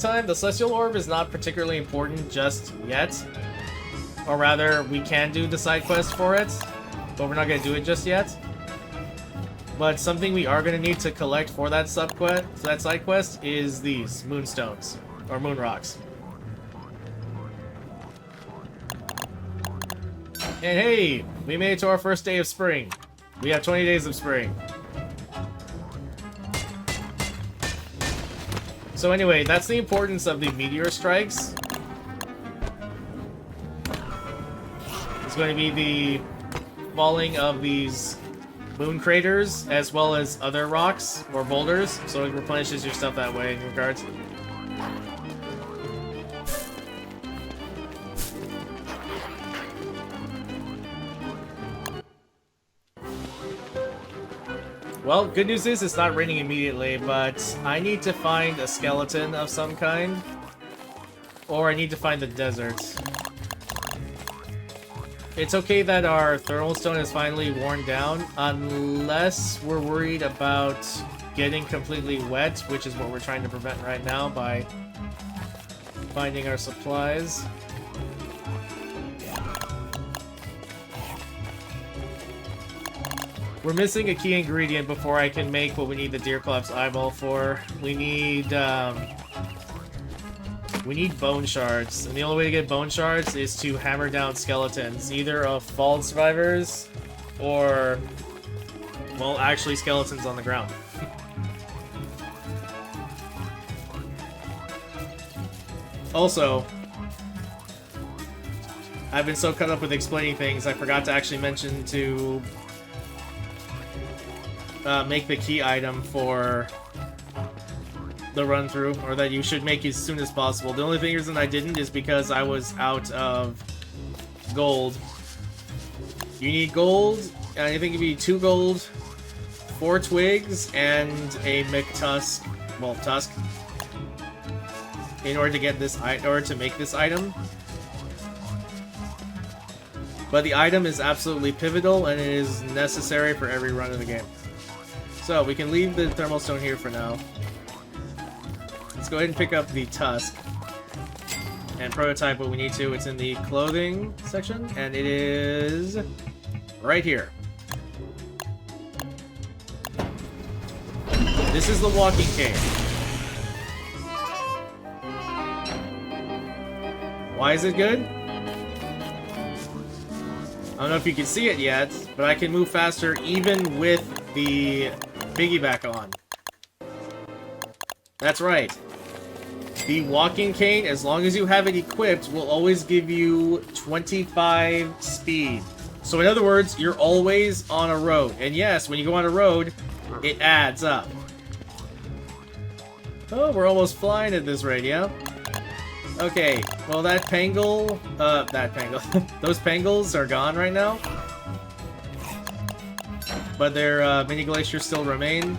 meantime, the Celestial Orb is not particularly important just yet. Or rather, we can do the side quest for it, but we're not going to do it just yet. But something we are going to need to collect for that side quest is these Moonstones, or Moon Rocks. And hey, we made it to our first day of spring. We have 20 days of spring. So anyway, that's the importance of the meteor strikes. It's going to be the falling of these moon craters as well as other rocks or boulders, so it replenishes your stuff that way in regards. Well, good news is it's not raining immediately, but I need to find a skeleton of some kind. Or I need to find the desert. It's okay that our thermal stone is finally worn down, unless we're worried about getting completely wet, which is what we're trying to prevent right now by finding our supplies. We're missing a key ingredient before I can make what we need the Deerclap's eyeball for. We need bone shards, and the only way to get bone shards is to hammer down skeletons, either of fallen survivors or, well, actually skeletons on the ground. Also, I've been so caught up with explaining things, I forgot to actually mention to make the key item for the run through, or that you should make as soon as possible. The only reason I didn't is because I was out of gold. You need gold, and I think you need 2 gold, 4 twigs, and a McTusk, well, tusk, in order to get this, in order to make this item. But the item is absolutely pivotal, and it is necessary for every run of the game. So, we can leave the thermal stone here for now. Let's go ahead and pick up the tusk and prototype what we need to. It's in the clothing section, and it is right here. This is the walking cane. Why is it good? I don't know if you can see it yet, but I can move faster even with the piggyback on. That's right. The walking cane, as long as you have it equipped, will always give you 25 speed. So in other words, you're always on a road. And yes, when you go on a road, it adds up. Oh, we're almost flying at this rate, yeah? Okay, well those pangles are gone right now. But their mini glaciers still remain.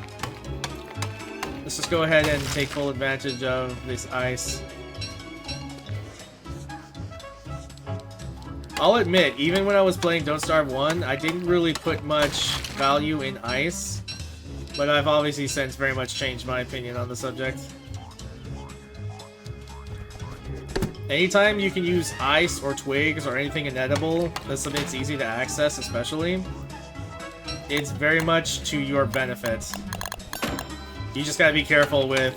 Let's just go ahead and take full advantage of this ice. I'll admit, even when I was playing Don't Starve 1, I didn't really put much value in ice. But I've obviously since very much changed my opinion on the subject. Anytime you can use ice or twigs or anything inedible, that's something that's easy to access especially, it's very much to your benefit. You just gotta be careful with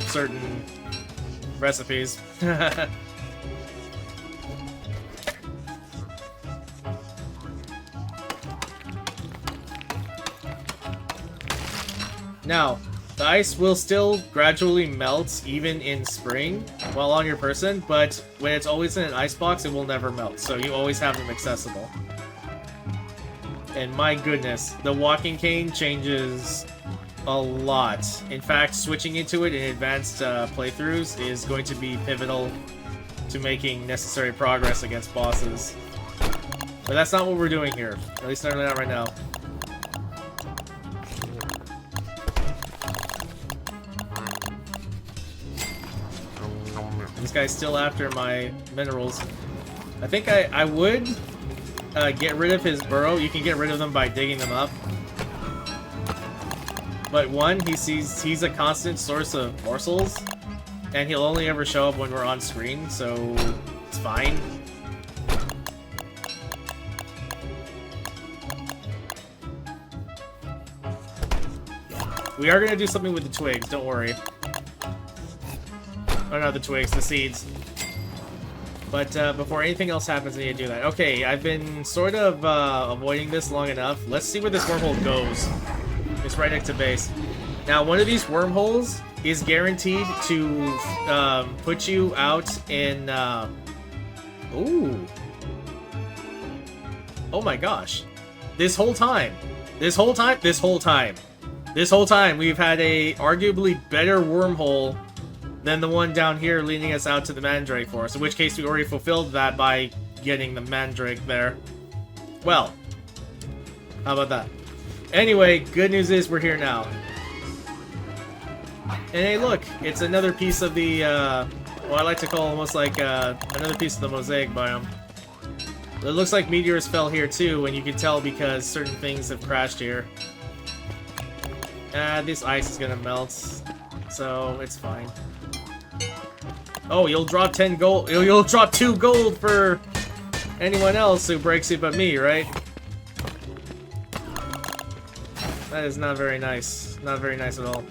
certain recipes. Now, the ice will still gradually melt even in spring while on your person, but when it's always in an icebox, it will never melt, so you always have them accessible. And my goodness, the walking cane changes a lot. In fact, switching into it in advanced playthroughs is going to be pivotal to making necessary progress against bosses. But that's not what we're doing here, at least not right now. This guy's still after my minerals. I think I would get rid of his burrow. You can get rid of them by digging them up. But one, he's a constant source of morsels. And he'll only ever show up when we're on screen, so it's fine. We are going to do something with the twigs, don't worry. Oh no, the twigs, the seeds. But before anything else happens, I need to do that. Okay, I've been sort of avoiding this long enough. Let's see where this wormhole goes. It's right next to base. Now, one of these wormholes is guaranteed to put you out in... Ooh. Oh my gosh. This whole time, we've had a arguably better wormhole than the one down here leading us out to the Mandrake Forest, in which case we already fulfilled that by getting the Mandrake there. Well, how about that? Anyway, good news is we're here now. And hey, look, it's another piece of the, what I like to call almost like another piece of the mosaic biome. It looks like meteors fell here too, and you can tell because certain things have crashed here. This ice is gonna melt, so it's fine. Oh, you'll drop 10 gold. You'll drop 2 gold for anyone else who breaks it but me, right? That is not very nice. Not very nice at all.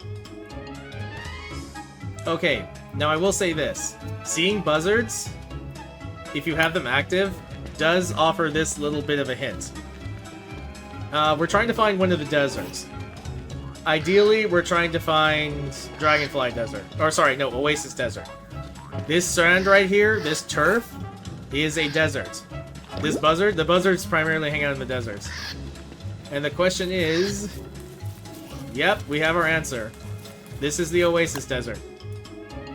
Okay, now I will say this. Seeing buzzards, if you have them active, does offer this little bit of a hint. We're trying to find one of the deserts. Ideally, we're trying to find Dragonfly Desert. Or sorry, no, Oasis Desert. This sand right here, this turf, is a desert. This buzzard, the buzzards primarily hang out in the deserts. And the question is... Yep, we have our answer. This is the Oasis Desert.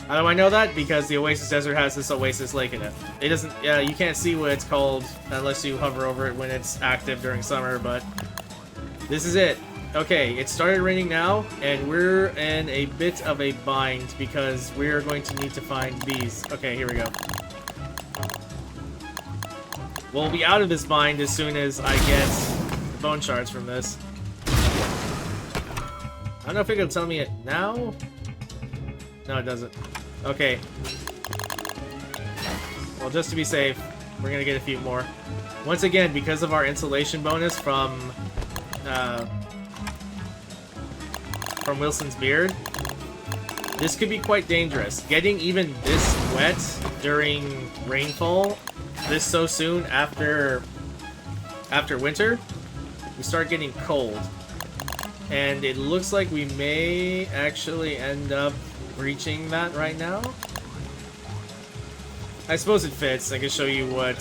How do I know that? Because the Oasis Desert has this Oasis Lake in it. It doesn't, you can't see what it's called unless you hover over it when it's active during summer, but this is it. Okay, it started raining now, and we're in a bit of a bind because we're going to need to find these. Okay, here we go. We'll be out of this bind as soon as I get the bone shards from this. I don't know if it'll tell me it now. No, it doesn't. Okay. Well, just to be safe, we're gonna get a few more. Once again, because of our insulation bonus from Wilson's beard, this could be quite dangerous. Getting even this wet during rainfall, this so soon after winter, we start getting cold. And it looks like we may actually end up reaching that right now. I suppose it fits. I can show you what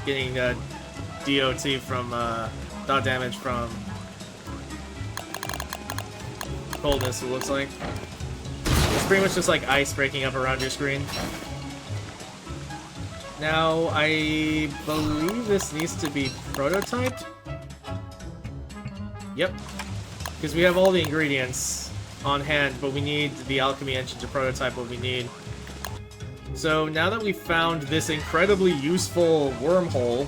getting DOT from dot damage from coldness, it looks like. It's pretty much just like ice breaking up around your screen. Now, I believe this needs to be prototyped. Yep. Because we have all the ingredients on hand, but we need the alchemy engine to prototype what we need. So now that we've found this incredibly useful wormhole,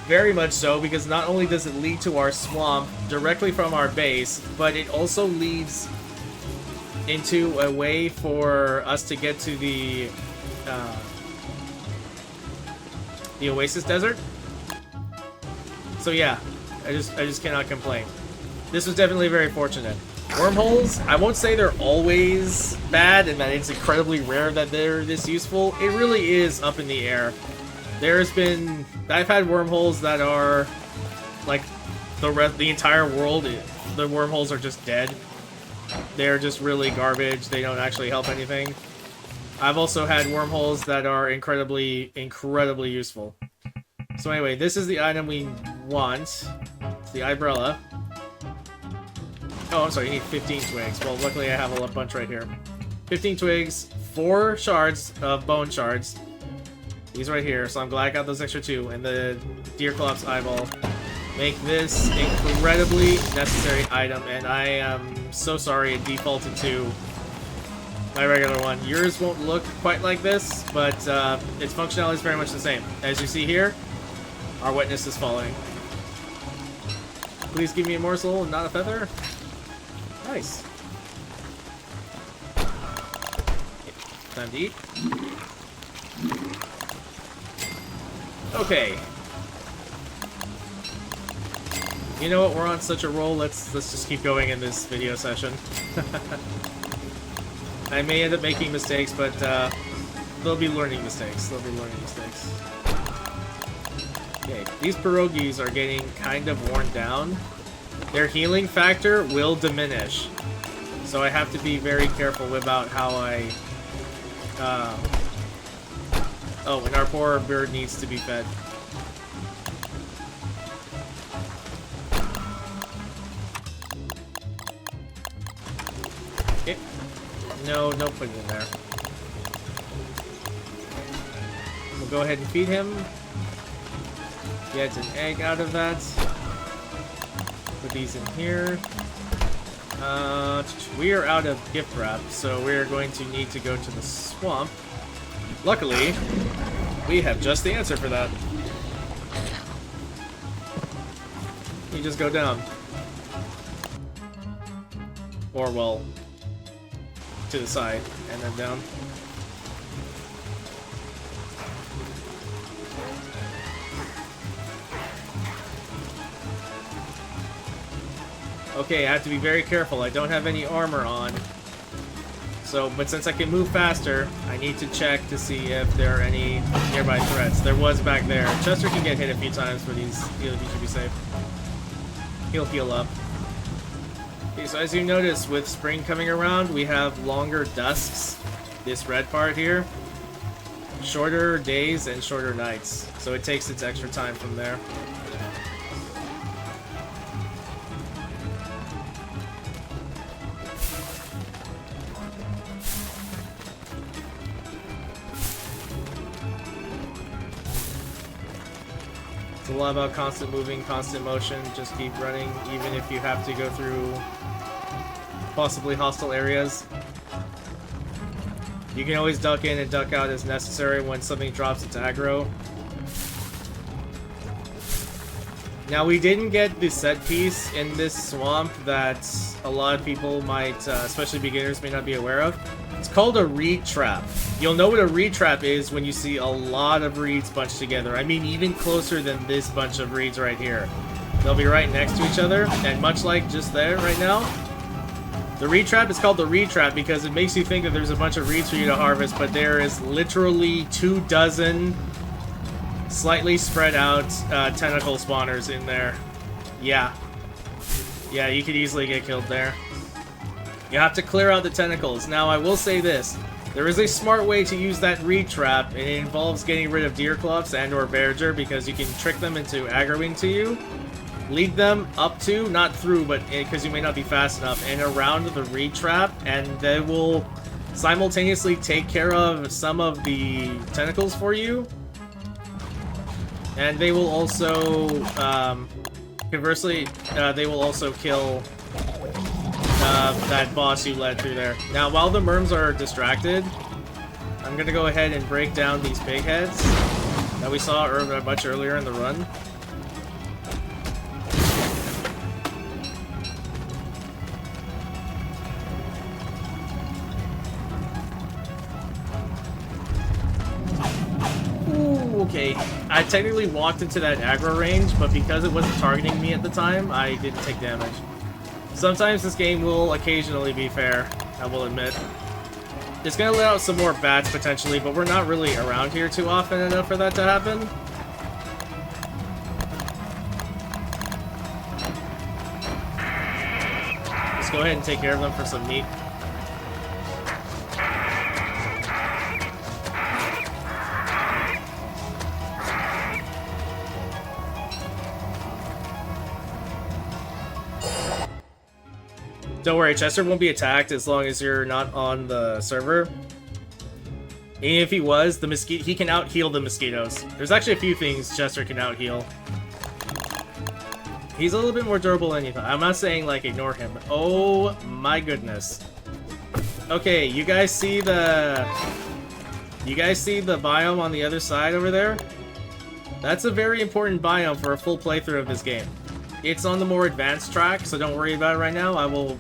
very much so, because not only does it lead to our swamp directly from our base, but it also leads into a way for us to get to the Oasis Desert. So yeah, I just cannot complain. This was definitely very fortunate. Wormholes, I won't say they're always bad and that it's incredibly rare that they're this useful. It really is up in the air. I've had wormholes that are like the entire world, the wormholes are just dead. They're just really garbage. They don't actually help anything. I've also had wormholes that are incredibly, incredibly useful. So anyway, this is the item we want. It's the Ibrella. Oh, I'm sorry, you need 15 twigs. Well, luckily I have a bunch right here. 15 twigs, 4 shards of bone shards. These right here, so I'm glad I got those extra 2. And the Deerclops eyeball. Make this incredibly necessary item, and I am so sorry it defaulted to my regular one. Yours won't look quite like this, but its functionality is very much the same. As you see here, our wetness is falling. Please give me a morsel, not a feather. Nice. Time to eat. Okay. You know what? We're on such a roll. Let's just keep going in this video session. I may end up making mistakes, but they'll be learning mistakes. Okay, these pierogies are getting kind of worn down. Their healing factor will diminish, so I have to be very careful about how I. Oh, and our poor bird needs to be fed. Okay. No putting in there. We'll go ahead and feed him. Get an egg out of that. Put these in here. We are out of gift wrap, so we're going to need to go to the swamp. Luckily, we have just the answer for that. You just go down. Or, well, to the side, and then down. Okay, I have to be very careful. I don't have any armor on. So, but since I can move faster, I need to check to see if there are any nearby threats. There was back there. Chester can get hit a few times, but he should be safe. He'll heal up. Okay, so as you notice, with spring coming around, we have longer dusks. This red part here. Shorter days and shorter nights. So it takes its extra time from there. It's a lot about constant moving, constant motion. Just keep running, even if you have to go through possibly hostile areas. You can always duck in and duck out as necessary when something drops into aggro. Now, we didn't get the set piece in this swamp that a lot of people might, especially beginners, may not be aware of. It's called a reed trap. You'll know what a reed trap is when you see a lot of reeds bunched together. I mean, even closer than this bunch of reeds right here. They'll be right next to each other, and much like just there right now, the reed trap is called the reed trap because it makes you think that there's a bunch of reeds for you to harvest, but there is literally 24 slightly spread out tentacle spawners in there. Yeah, you could easily get killed there. You have to clear out the tentacles. Now, I will say this. There is a smart way to use that reed trap, and it involves getting rid of deer clubs and or bearger because you can trick them into aggroing to you. Lead them up to, not through, but because you may not be fast enough, and around the reed trap, and they will simultaneously take care of some of the tentacles for you. And they will also, conversely, they will also kill that boss you led through there. Now, while the merms are distracted, I'm gonna go ahead and break down these pig heads that we saw much earlier in the run. Ooh, okay. I technically walked into that aggro range, but because it wasn't targeting me at the time, I didn't take damage. Sometimes this game will occasionally be fair, I will admit. It's gonna let out some more bats potentially, but we're not really around here too often enough for that to happen. Let's go ahead and take care of them for some meat. Don't worry, Chester won't be attacked as long as you're not on the server. And if he was, he can out-heal the mosquitoes. There's actually a few things Chester can out-heal. He's a little bit more durable than you thought. I'm not saying, like, ignore him, but oh my goodness. Okay, you guys see the biome on the other side over there? That's a very important biome for a full playthrough of this game. It's on the more advanced track, so don't worry about it right now. I will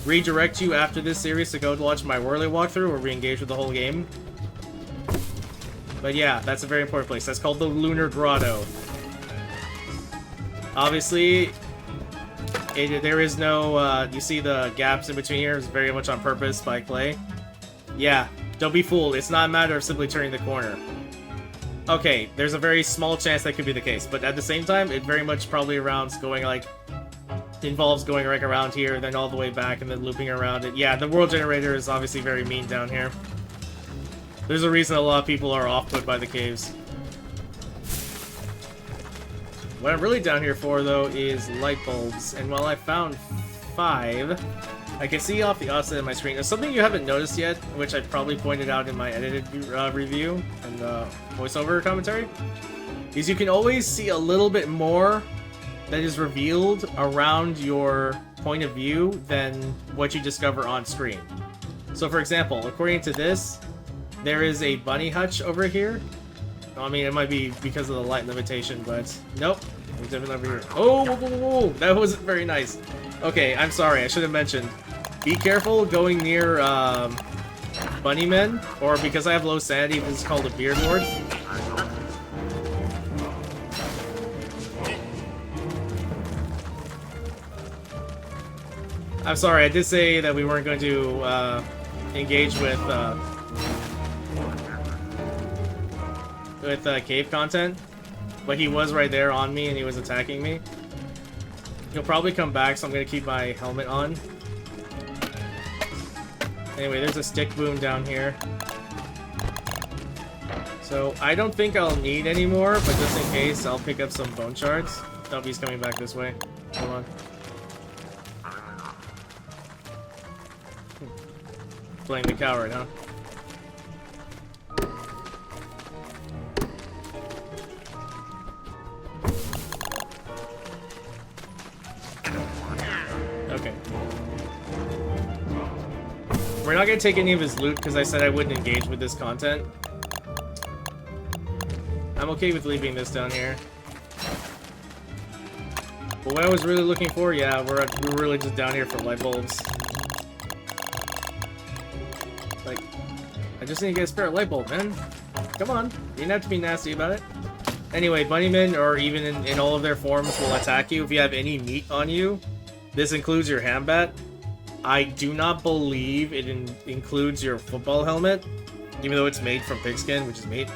redirect you after this series to go watch my Whirly walkthrough where we engage with the whole game. But yeah, that's a very important place. That's called the Lunar Grotto. Obviously, there is no, you see the gaps in between here is very much on purpose by Clay. Yeah, don't be fooled. It's not a matter of simply turning the corner. Okay, there's a very small chance that could be the case, but at the same time, it very much probably involves going right around here, then all the way back, and then looping around it. Yeah, the world generator is obviously very mean down here. There's a reason a lot of people are off-put by the caves. What I'm really down here for, though, is light bulbs. And while I found 5, I can see off the offset of my screen. There's something you haven't noticed yet, which I probably pointed out in my edited review and voiceover commentary, is you can always see a little bit more that is revealed around your point of view than what you discover on screen. So, for example, according to this, there is a bunny hutch over here. I mean, it might be because of the light limitation, but nope. It's definitely over here. Oh, whoa, whoa, whoa. That wasn't very nice. Okay, I'm sorry. I should have mentioned. Be careful going near bunny men, or because I have low sanity, this is called a beard ward. I'm sorry. I did say that we weren't going to engage with cave content, but he was right there on me and he was attacking me. He'll probably come back, so I'm gonna keep my helmet on. Anyway, there's a stick boom down here, so I don't think I'll need any more, but just in case, I'll pick up some bone shards. Oh, he's coming back this way. Hold on. Playing the coward, huh? Okay. We're not gonna take any of his loot because I said I wouldn't engage with this content. I'm okay with leaving this down here. But what I was really looking for, yeah, we're really just down here for light bulbs. Like, I just need to get a spare light bulb, man. Come on, you didn't have to be nasty about it. Anyway, bunnymen, or even in all of their forms, will attack you if you have any meat on you. This includes your handbat. I do not believe it includes your football helmet, even though it's made from pigskin, which is meat.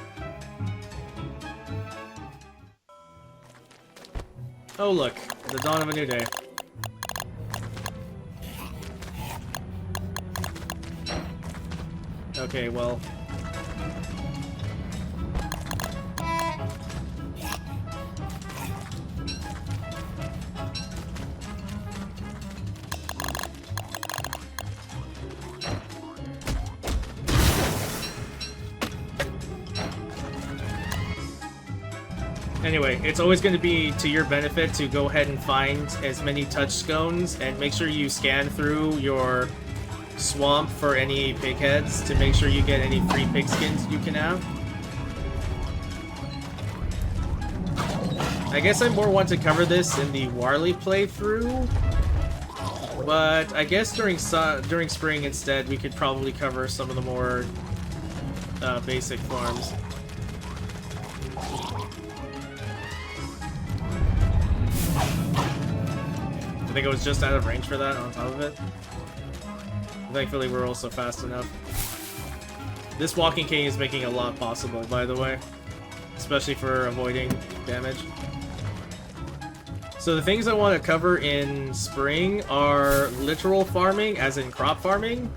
Oh look, the dawn of a new day. Okay, well... Anyway, it's always going to be to your benefit to go ahead and find as many touch scones, and make sure you scan through your swamp for any pig heads to make sure you get any free pig skins you can have. I guess I more want to cover this in the Warley playthrough, but I guess during spring instead we could probably cover some of the more basic farms. I think I was just out of range for that on top of it. Thankfully, we're also fast enough. This walking cane is making a lot possible, by the way. Especially for avoiding damage. So the things I want to cover in spring are literal farming, as in crop farming.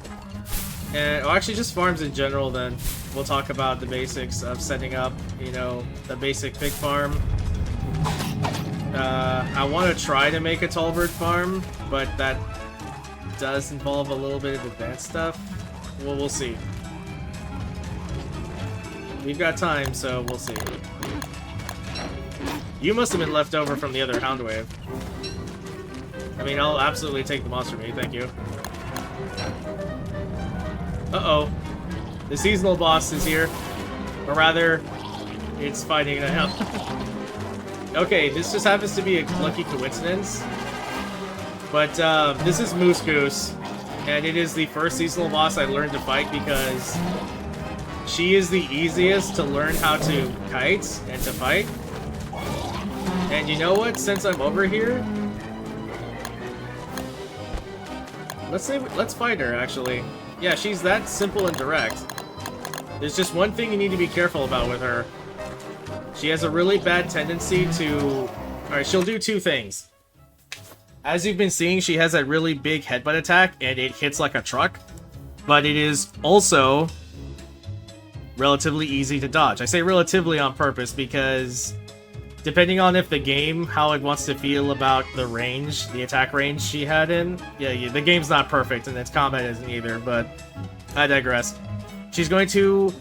And, or actually just farms in general then. We'll talk about the basics of setting up, you know, the basic pig farm. I want to try to make a tall bird farm, but that does involve a little bit of advanced stuff. Well, we'll see. We've got time, so we'll see. You must have been left over from the other Hound Wave. I mean, I'll absolutely take the monster meat, thank you. Uh-oh. The seasonal boss is here. Or rather, it's fighting it out. Okay, this just happens to be a lucky coincidence. But, this is Moose Goose. And it is the first seasonal boss I learned to fight because she is the easiest to learn how to kite and to fight. And you know what? Since I'm over here, let's fight her, actually. Yeah, she's that simple and direct. There's just one thing you need to be careful about with her. She has a really bad tendency to... Alright, she'll do two things. As you've been seeing, she has that really big headbutt attack, and it hits like a truck. But it is also relatively easy to dodge. I say relatively on purpose because depending on if the game, how it wants to feel about the range, the attack range she had in, yeah, the game's not perfect and its combat isn't either, but I digress. She's going to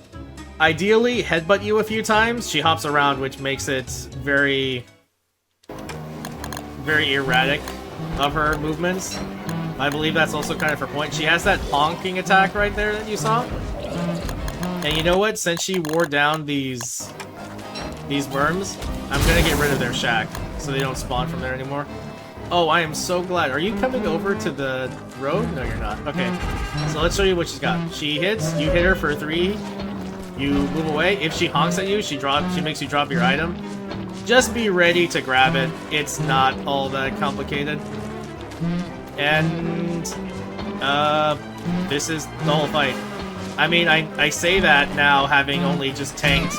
ideally headbutt you a few times. She hops around, which makes it very, very erratic of her movements. I believe that's also kind of her point. She has that honking attack right there that you saw. And you know what? Since she wore down these worms, I'm gonna get rid of their shack so they don't spawn from there anymore. Oh, I am so glad. Are you coming over to the road? No, you're not. Okay. So let's show you what she's got. She hits, you hit her for 3, you move away. If she honks at you, she makes you drop your item. Just be ready to grab it. It's not all that complicated. And this is the whole fight. I mean, I say that now having only just tanked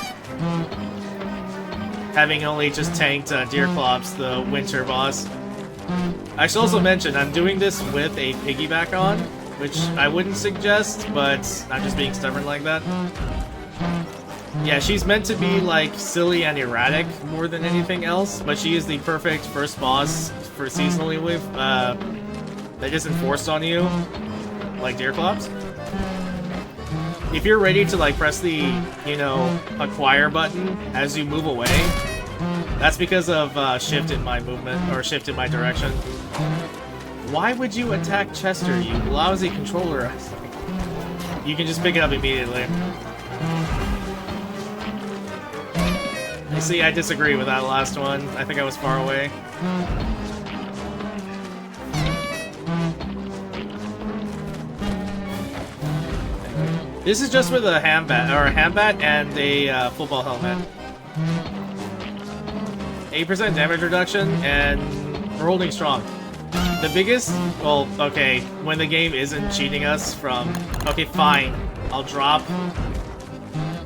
Deerclops, the winter boss. I should also mention, I'm doing this with a piggyback on, which I wouldn't suggest, but I'm just being stubborn like that. Yeah, she's meant to be, like, silly and erratic more than anything else, but she is the perfect first boss for seasonally with, that isn't forced on you, like Deerclops. If you're ready to, like, press the, you know, acquire button as you move away, that's because of shift in my movement, or shift in my direction. Why would you attack Chester, you lousy controller? You can just pick it up immediately. You see, I disagree with that last one. I think I was far away. This is just with a handbat and a football helmet. 8% damage reduction, and we're holding strong. The biggest, well, okay, when the game isn't cheating us from, okay, fine, I'll drop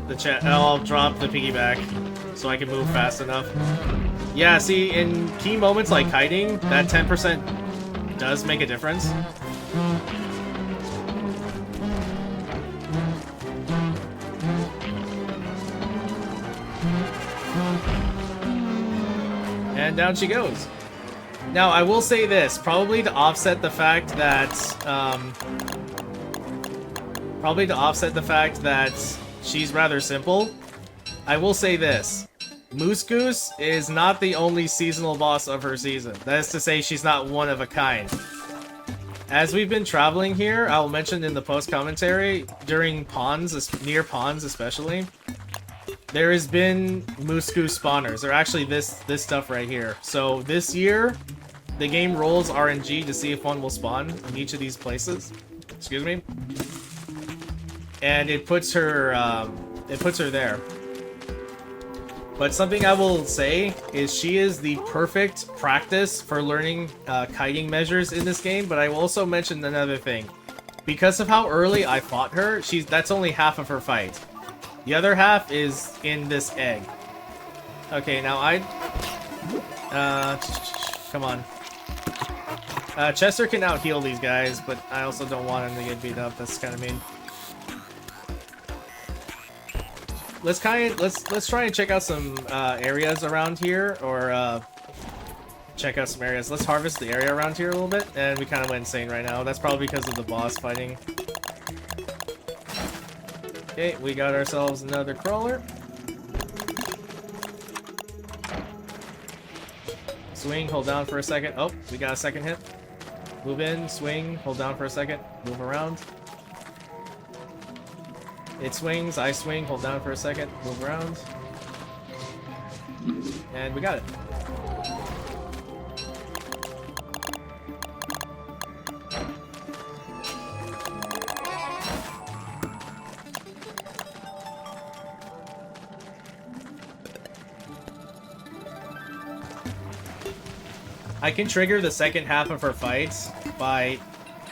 the piggyback so I can move fast enough. Yeah, see, in key moments like kiting, that 10% does make a difference. And down she goes. Now, I will say this, probably to offset the fact that, she's rather simple, I will say this. Moose Goose is not the only seasonal boss of her season. That is to say, she's not one of a kind. As we've been traveling here, I'll mention in the post-commentary, during ponds, near ponds especially, there has been Moose Goose spawners. They're actually this stuff right here. So this year, the game rolls RNG to see if one will spawn in each of these places. Excuse me. And it puts her there. But something I will say is she is the perfect practice for learning kiting measures in this game, but I will also mention another thing. Because of how early I fought her, that's only half of her fight. The other half is in this egg. Okay, now come on. Chester can out-heal these guys, but I also don't want him to get beat up. That's kind of mean. Let's try and check out some areas around here, or check out some areas. Let's harvest the area around here a little bit, and we kind of went insane right now. That's probably because of the boss fighting. Okay, we got ourselves another crawler. Swing, hold down for a second. Oh, we got a second hit. Move in, swing, hold down for a second, move around. It swings, I swing, hold down for a second, move around. And we got it. I can trigger the second half of her fights by...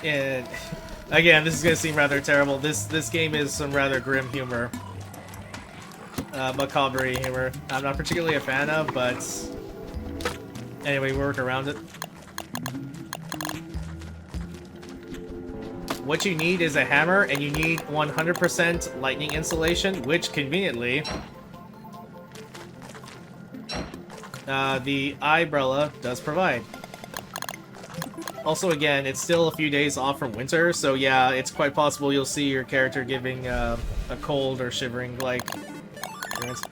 again, this is going to seem rather terrible. This game is some rather grim humor. Macabre humor. I'm not particularly a fan of, but... Anyway, we work around it. What you need is a hammer, and you need 100% lightning insulation, which, conveniently... the umbrella does provide. Also, again, it's still a few days off from winter, so yeah, it's quite possible you'll see your character giving a cold or shivering, like... experience.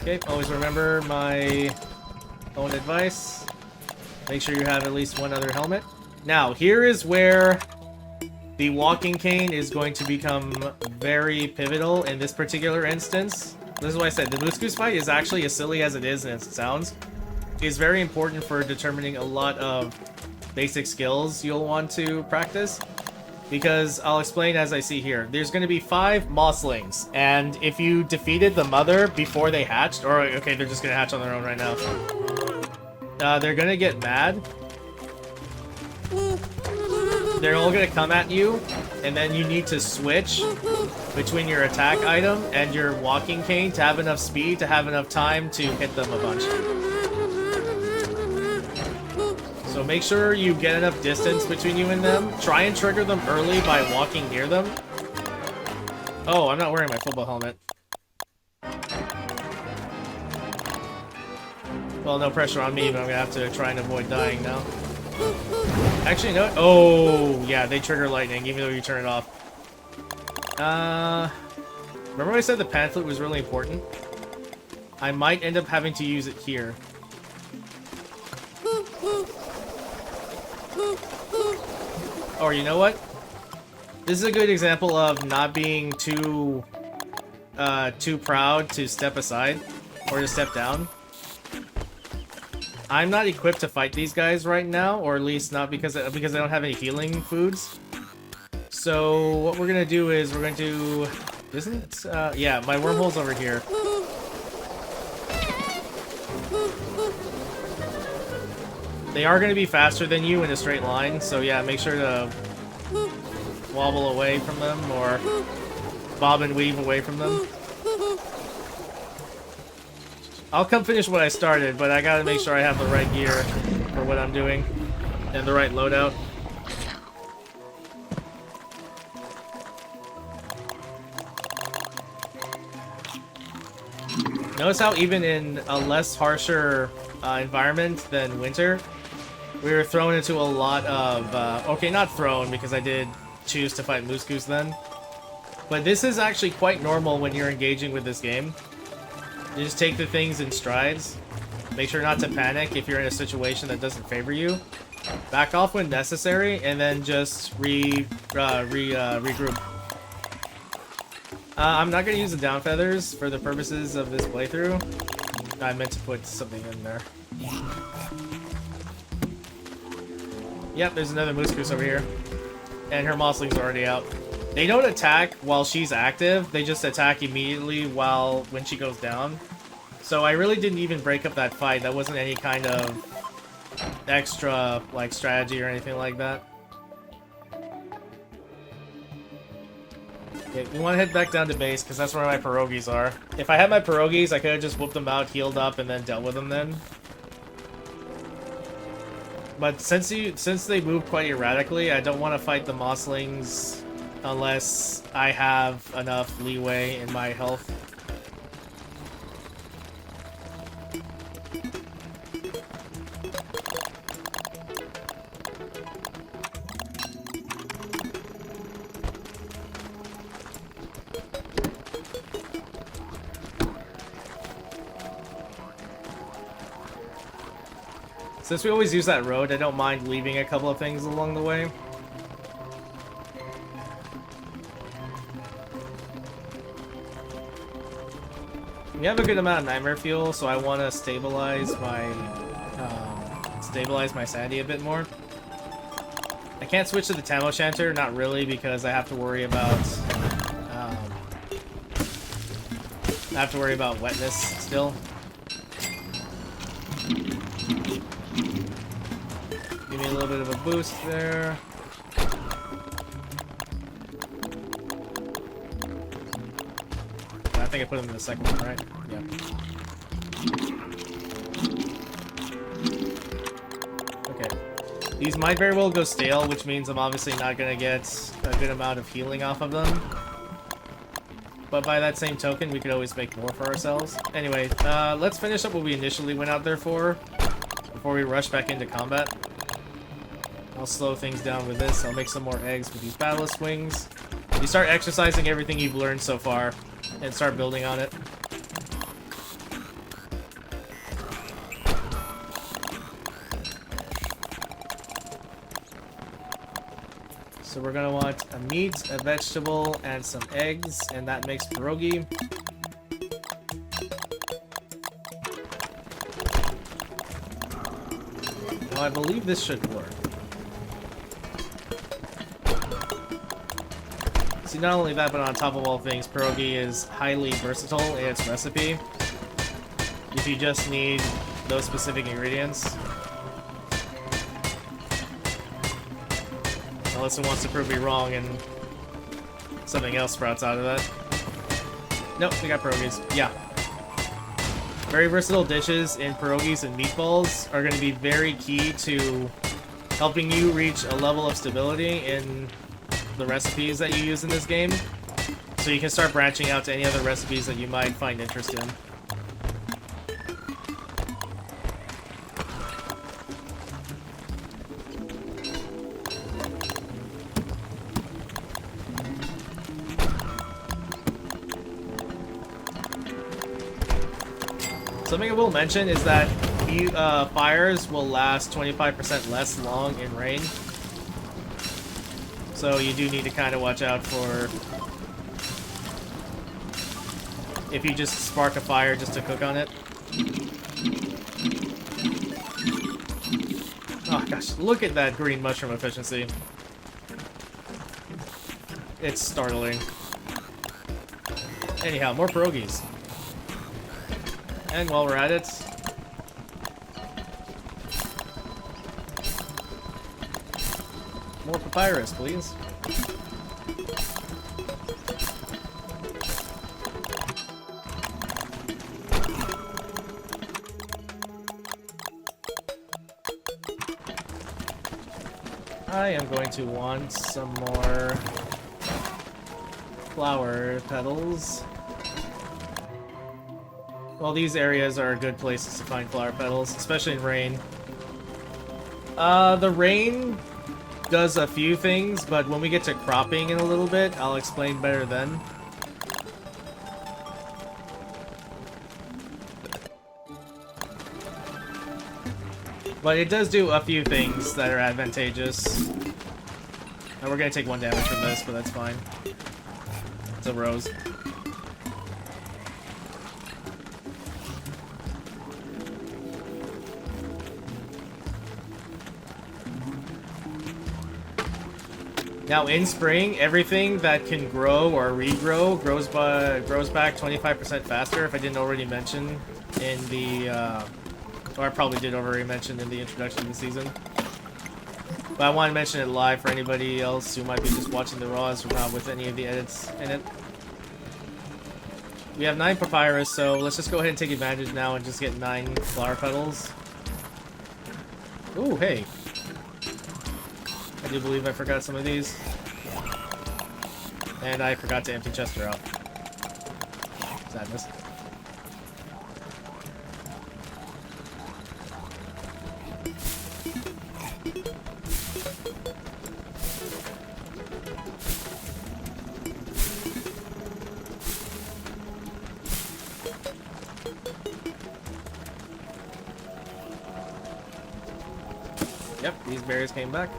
Okay, always remember my own advice. Make sure you have at least one other helmet. Now, here is where the walking cane is going to become very pivotal in this particular instance. This is why I said the Moose Goose fight is actually as silly as it is and it sounds. Is very important for determining a lot of basic skills you'll want to practice. Because I'll explain as I see here. There's going to be 5 mosslings, and if you defeated the mother before they hatched, or okay, they're just going to hatch on their own right now. They're going to get mad. They're all going to come at you, and then you need to switch between your attack item and your walking cane to have enough speed to have enough time to hit them a bunch. So make sure you get enough distance between you and them. Try and trigger them early by walking near them. Oh, I'm not wearing my football helmet. Well, no pressure on me, but I'm gonna have to try and avoid dying now. Actually, no. Oh, yeah, they trigger lightning, even though you turn it off. Remember when I said the pan flute was really important? I might end up having to use it here. Or you know what? This is a good example of not being too proud to step aside or to step down. I'm not equipped to fight these guys right now, or at least not because I don't have any healing foods. So what we're gonna do is we're going to, isn't it? Yeah, my wormhole's over here. They are going to be faster than you in a straight line, so yeah, make sure to wobble away from them, or bob and weave away from them. I'll come finish what I started, but I gotta make sure I have the right gear for what I'm doing, and the right loadout. Notice how even in a less harsher environment than winter, we were thrown into a lot of, okay, not thrown, because I did choose to fight Moose Goose then. But this is actually quite normal when you're engaging with this game. You just take the things in strides. Make sure not to panic if you're in a situation that doesn't favor you. Back off when necessary, and then just regroup. I'm not going to use the down feathers for the purposes of this playthrough. I meant to put something in there. Yep, there's another Moose Goose over here. And her mossling's already out. They don't attack while she's active, they just attack immediately when she goes down. So I really didn't even break up that fight. That wasn't any kind of extra, like, strategy or anything like that. Okay, we want to head back down to base, because that's where my pierogies are. If I had my pierogies, I could have just whooped them out, healed up, and then dealt with them then. But since they move quite erratically, I don't want to fight the mosslings unless I have enough leeway in my health. Since we always use that road, I don't mind leaving a couple of things along the way. We have a good amount of nightmare fuel, so I want to stabilize my sanity a bit more. I can't switch to the Tamo Shanter, not really, because I have to worry about wetness still. Give me a little bit of a boost there. I think I put him in the second one, right? Yeah. Okay. These might very well go stale, which means I'm obviously not going to get a good amount of healing off of them. But by that same token, we could always make more for ourselves. Anyway, let's finish up what we initially went out there for before we rush back into combat. I'll slow things down with this. I'll make some more eggs with these Battlist Wings. You start exercising everything you've learned so far and start building on it. So we're gonna want a meat, a vegetable, and some eggs, and that makes pierogi. Now I believe this should work. See, not only that, but on top of all things, pierogi is highly versatile in its recipe. If you just need those specific ingredients. Unless it wants to prove me wrong and something else sprouts out of that. Nope, we got pierogies. Yeah. Very versatile dishes in pierogies and meatballs are going to be very key to helping you reach a level of stability in the recipes that you use in this game. So you can start branching out to any other recipes that you might find interest in. Something I will mention is that fires will last 25% less long in rain. So you do need to kind of watch out for if you just spark a fire just to cook on it. Oh gosh, look at that green mushroom efficiency. It's startling. Anyhow, more pierogies. And while we're at it, more papyrus, please. I am going to want some more flower petals. Well, these areas are good places to find flower petals, especially in rain. The rain does a few things, but when we get to cropping in a little bit, I'll explain better then. But it does do a few things that are advantageous. And we're gonna take 1 damage from this, but that's fine. It's a rose. Now in spring, everything that can grow or regrow grows back 25% faster. If I didn't already mention in the, or I probably did already mention in the introduction to the season. But I want to mention it live for anybody else who might be just watching the raws or not with any of the edits in it. We have 9 papyrus, so let's just go ahead and take advantage now and just get 9 flower petals. Ooh, hey. I do believe I forgot some of these. And I forgot to empty Chester out. Sadness. Yep, these berries came back.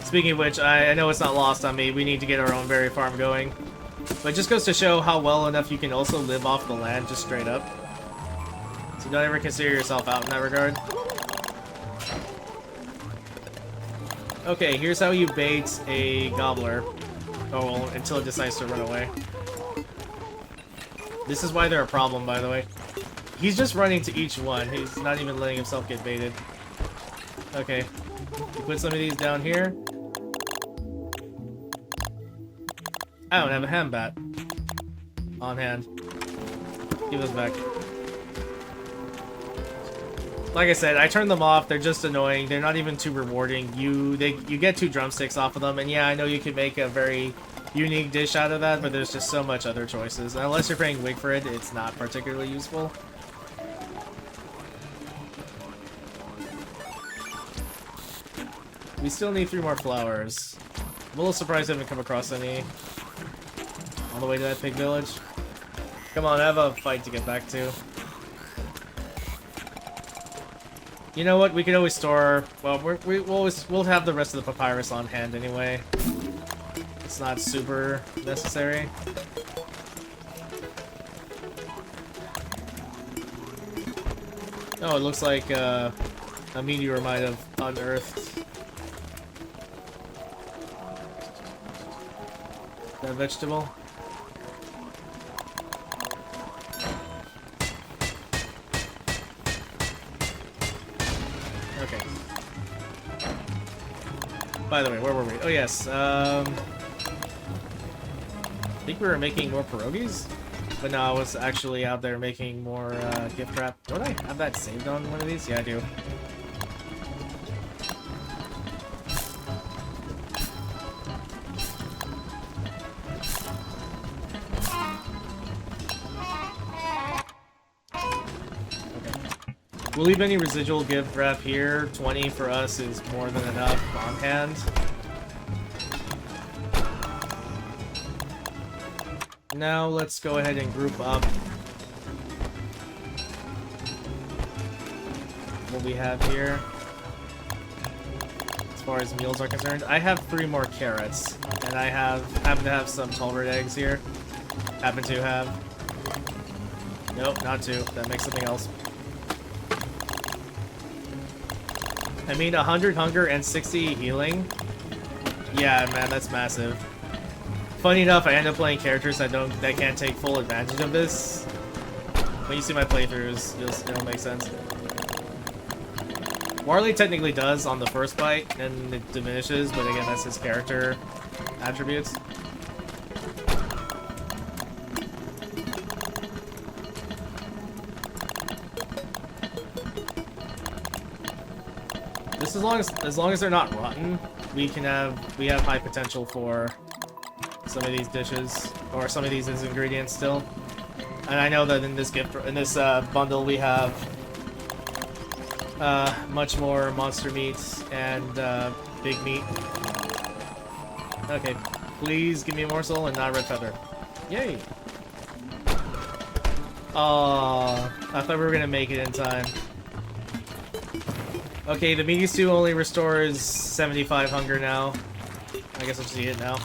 Speaking of which, I know it's not lost on me, we need to get our own berry farm going. But it just goes to show how well enough you can also live off the land just straight up. So don't ever consider yourself out in that regard. Okay, here's how you bait a gobbler. Oh, well, until it decides to run away. This is why they're a problem, by the way. He's just running to each one. He's not even letting himself get baited. Okay. You put some of these down here. I don't have a hand bat on hand. Give those back. Like I said, I turned them off. They're just annoying. They're not even too rewarding. You get 2 drumsticks off of them, and yeah, I know you can make a very unique dish out of that, but there's just so much other choices. And unless you're paying wig for it, it's not particularly useful. We still need 3 more flowers. I'm a little surprised I haven't come across any on the way to that pig village. Come on, I have a fight to get back to. You know what? We could always store. Well, we'll have the rest of the papyrus on hand anyway. It's not super necessary. Oh, it looks like a meteor might have unearthed that vegetable. Okay. By the way, where were we? Oh yes, I think we were making more pierogies? But no, I was actually out there making more gift wrap. Don't I have that saved on one of these? Yeah, I do. We'll leave any residual gift wrap here. 20 for us is more than enough on hand. Now let's go ahead and group up what we have here. As far as meals are concerned, I have 3 more carrots, and I happen to have some Tolbert eggs here. Happen to have. Nope, not 2. That makes something else. I mean, 100 hunger and 60 healing. Yeah, man, that's massive. Funny enough, I end up playing characters that can't take full advantage of this. When you see my playthroughs, it'll make sense. Warley technically does on the first bite, and it diminishes, but again, that's his character attributes. Just as long as they're not rotten, we have high potential for some of these dishes, or some of these ingredients still. And I know that in this bundle we have much more monster meat and big meat. Okay, please give me a morsel and not red feather. Yay! Oh, I thought we were gonna make it in time. Okay, the meaty stew only restores 75 hunger now. I guess I'll just eat it now.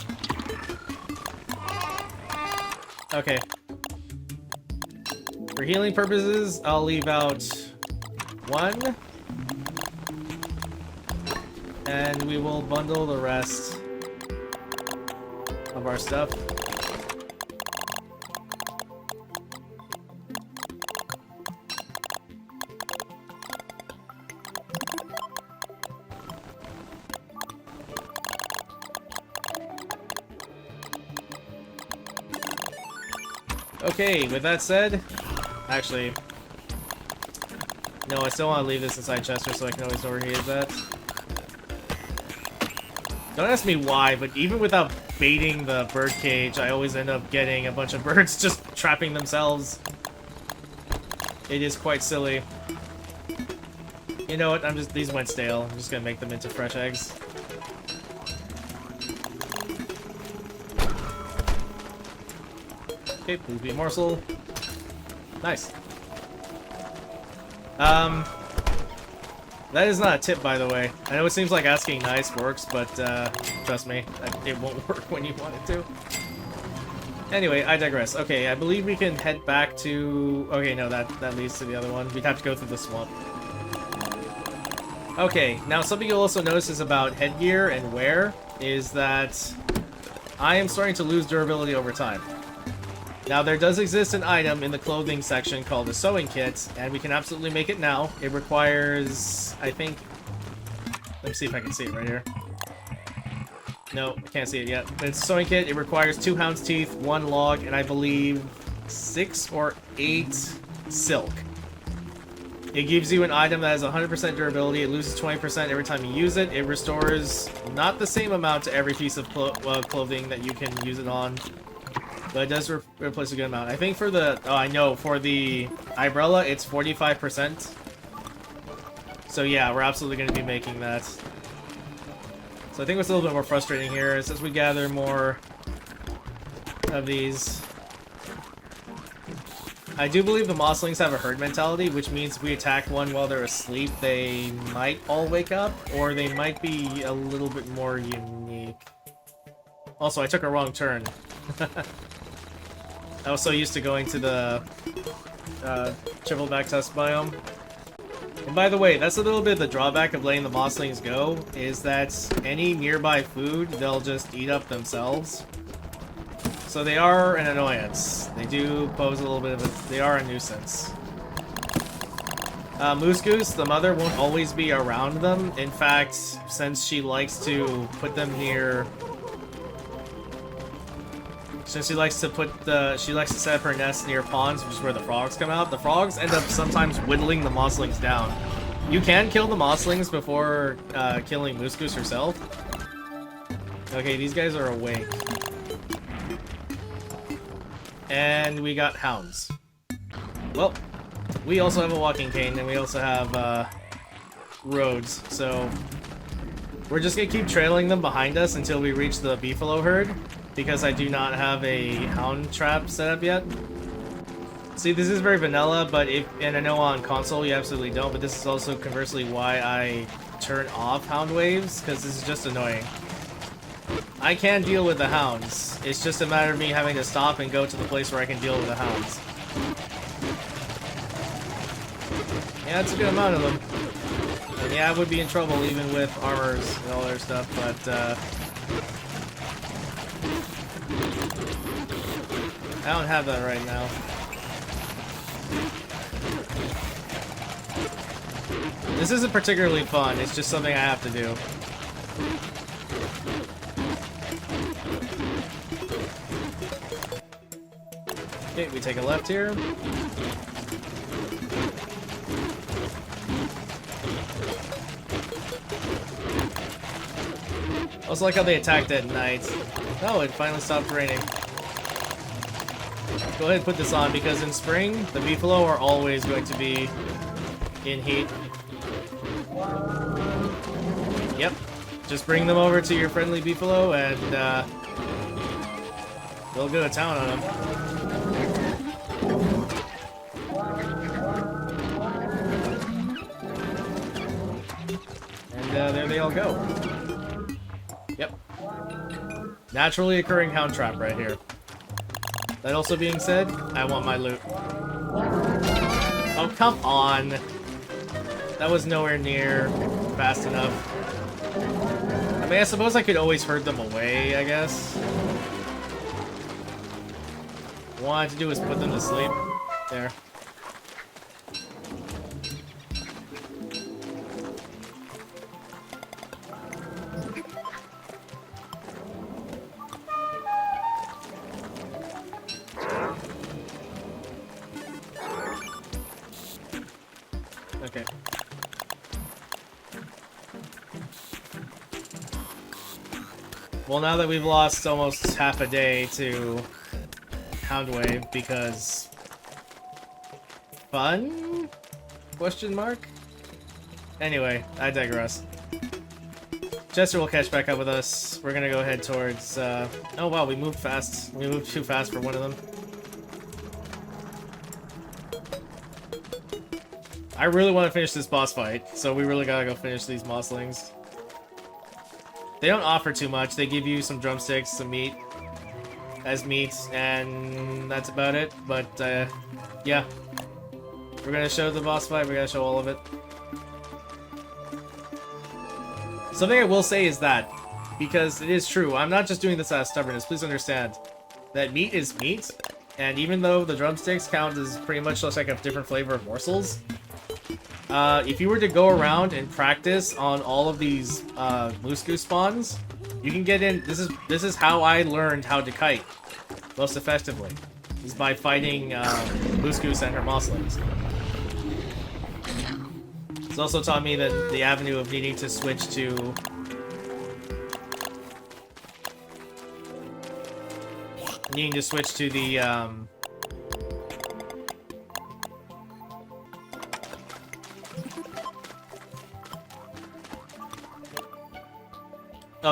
Okay. For healing purposes, I'll leave out 1. And we will bundle the rest of our stuff. Okay, with that said, actually, no, I still want to leave this inside Chester so I can always know where he is at. Don't ask me why, but even without baiting the bird cage, I always end up getting a bunch of birds just trapping themselves. It is quite silly. You know what, these went stale. I'm just gonna make them into fresh eggs. Okay, please be a morsel. Nice. That is not a tip, by the way. I know it seems like asking nice works, but trust me, it won't work when you want it to. Anyway, I digress. Okay, I believe we can head back to... Okay, no, that leads to the other one. We'd have to go through the swamp. Okay, now something you'll also notice is about headgear and wear is that I am starting to lose durability over time. Now, there does exist an item in the clothing section called a sewing kit, and we can absolutely make it now. It requires, I think... Let me see if I can see it right here. No, I can't see it yet. But it's a sewing kit. It requires 2 hound's teeth, 1 log, and I believe 6 or 8 silk. It gives you an item that has 100% durability. It loses 20% every time you use it. It restores not the same amount to every piece of clothing that you can use it on, but it does replace a good amount. I think for the... Oh, I know. For the umbrella, it's 45%. So yeah, we're absolutely going to be making that. So I think what's a little bit more frustrating here is as we gather more of these... I do believe the mosslings have a herd mentality, which means if we attack one while they're asleep, they might all wake up, or they might be a little bit more unique. Also, I took a wrong turn. I was so used to going to the triple-back test biome. And by the way, that's a little bit of the drawback of letting the mosslings go, is that any nearby food, they'll just eat up themselves. So they are an annoyance. They do pose a little bit of a... They are a nuisance. Moose Goose, the mother, won't always be around them. In fact, since she likes to put them near... Since she likes to set up her nest near ponds, which is where the frogs come out, the frogs end up sometimes whittling the mosslings down. You can kill the mosslings before killing Moose Goose herself. Okay, these guys are awake. And we got hounds. Well, we also have a walking cane, and we also have roads, so we're just gonna keep trailing them behind us until we reach the beefalo herd, because I do not have a hound trap set up yet. See, this is very vanilla, but and I know on console you absolutely don't, but this is also conversely why I turn off hound waves, because this is just annoying. I can deal with the hounds. It's just a matter of me having to stop and go to the place where I can deal with the hounds. Yeah, it's a good amount of them. And yeah, I would be in trouble even with armors and all their stuff, but I don't have that right now. This isn't particularly fun, it's just something I have to do. Okay, we take a left here. I also like how they attacked at night. Oh, it finally stopped raining. Go ahead and put this on, because in spring, the beefalo are always going to be in heat. Yep. Just bring them over to your friendly beefalo, and they'll go to town on them. There they all go. Yep. Naturally occurring hound trap right here. That also being said, I want my loot. Oh, come on! That was nowhere near fast enough. I mean, I suppose I could always herd them away, I guess. All I had to do was put them to sleep. There. Okay. Well, now that we've lost almost half a day to Houndwave because... fun? Question mark? Anyway, I digress. Jester will catch back up with us. We're gonna go head towards, oh wow, we moved fast. We moved too fast for one of them. I really want to finish this boss fight, so we really gotta go finish these mosslings. They don't offer too much. They give you some drumsticks, some meat. as meat, and that's about it. But yeah, we're gonna show the boss fight. We're gonna show all of it. Something I will say is that, because it is true, I'm not just doing this out of stubbornness. Please understand that meat is meat, and even though the drumsticks count as pretty much just like a different flavor of morsels, if you were to go around and practice on all of these moose goose spawns, you can get in. This is how I learned how to kite most effectively, is by fighting moose goose and her mosslings. It's also taught me that the avenue of needing to switch to the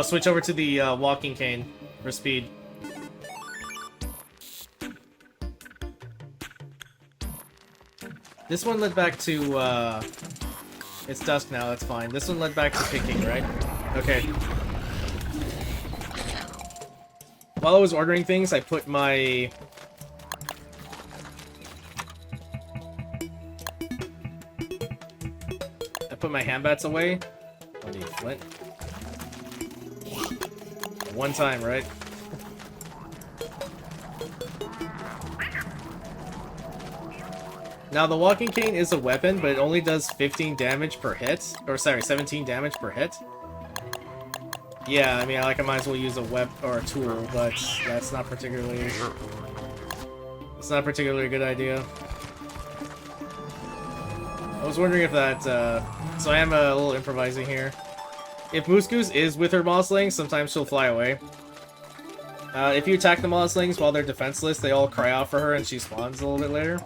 switch over to the walking cane for speed. This one led back to it's dusk now, that's fine. This one led back to picking, right? Okay. While I was ordering things, I put my... handbats away. I need flint. One time, right? Now, the walking cane is a weapon, but it only does 15 damage per hit. Or, sorry, 17 damage per hit. Yeah, I mean, I might as well use a web or a tool, but that's not particularly... It's not a particularly good idea. I was wondering if that, so I am a little improvising here. If Moose Goose is with her mosslings, sometimes she'll fly away. If you attack the mosslings while they're defenseless, they all cry out for her and she spawns a little bit later.